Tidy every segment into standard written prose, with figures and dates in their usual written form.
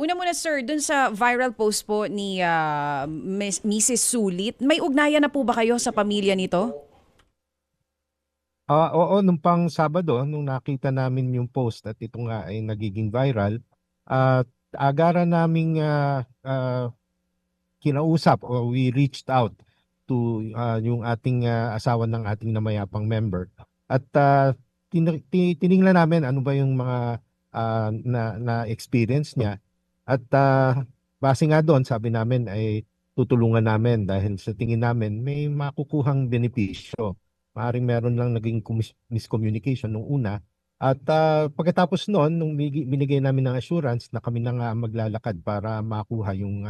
Una muna sir, dun sa viral post po ni Mrs. Sulit, may ugnayan na po ba kayo sa pamilya nito? Oo, nung pang Sabado, nung nakita namin yung post at ito nga ay nagiging viral, at agara naming kinausap o we reached out to yung ating asawa ng ating namayapang member. At tiningnan namin ano ba yung mga na experience niya. At base nga doon, sabi namin ay tutulungan namin dahil sa tingin namin may makukuhang benepisyo. Maaaring meron lang naging miscommunication nung una. At pagkatapos noon, nung binigay namin ng assurance na kami na nga ang maglalakad para makuha yung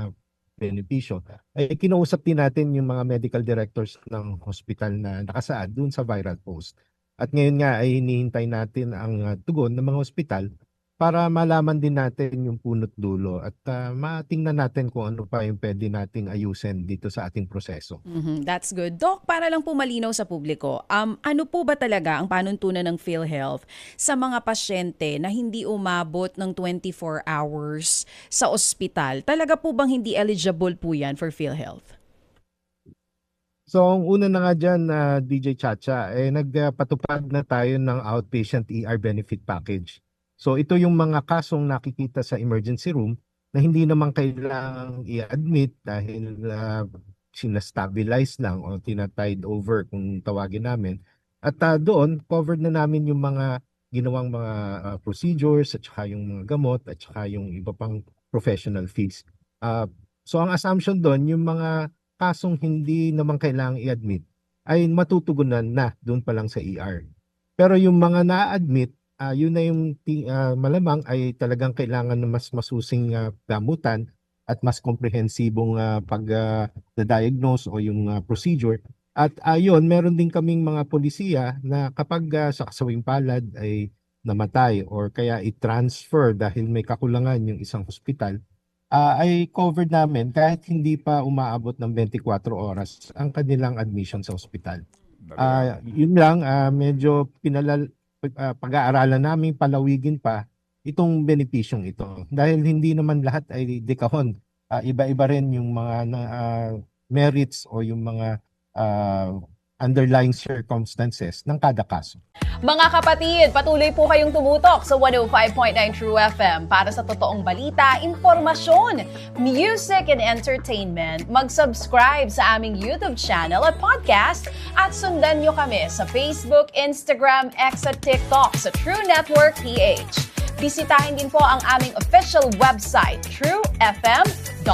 benepisyo, ay kinausap din natin yung mga medical directors ng hospital na nakasaad dun sa viral post. At ngayon nga ay hinihintay natin ang tugon ng mga hospital para malaman din natin yung punot dulo at matingnan natin kung ano pa yung pwede nating ayusin dito sa ating proseso. That's good. Doc, para lang po malinaw sa publiko, ano po ba talaga ang panuntunan ng PhilHealth sa mga pasyente na hindi umabot ng 24 hours sa ospital? Talaga po bang hindi eligible po yan for PhilHealth? So, ang una na nga dyan, DJ Chacha, nagpatupad na tayo ng outpatient ER benefit package. So, ito yung mga kasong nakikita sa emergency room na hindi naman kailangang i-admit dahil sinastabilize lang o tinatide over kung tawagin namin. At doon, covered na namin yung mga ginawang mga procedures at saka yung mga gamot at saka yung iba pang professional fees. So, ang assumption doon, yung mga kasong hindi naman kailangang i-admit ay matutugunan na doon pa lang sa ER. Pero yung mga na-admit, yun na yung malamang ay talagang kailangan ng mas masusing gamutan at mas komprehensibong pag-diagnose o yung procedure. At yun, meron din kaming mga polisiya na kapag sa kasawing palad ay namatay or kaya i-transfer dahil may kakulangan yung isang hospital, ay covered namin kahit hindi pa umaabot ng 24 oras ang kanilang admission sa ospital. Yun lang, medyo pag-aaralan namin, palawigin pa itong benepisyong ito. Dahil hindi naman lahat ay dekahon. Iba-iba rin yung mga merits o yung mga ah, underlying circumstances ng kada kaso. Mga kapatid, patuloy po kayong tumutok sa 105.9 True FM para sa totoong balita, impormasyon, music, and entertainment. Mag-subscribe sa aming YouTube channel at podcast at sundan nyo kami sa Facebook, Instagram, X at TikTok sa True Network PH. Bisitahin din po ang aming official website, truefm.ph.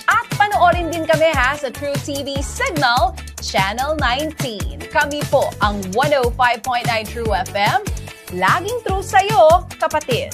At panoorin din kami sa True TV Signal, Channel 19. Kami po ang 105.9 True FM. Laging true sa'yo, kapatid.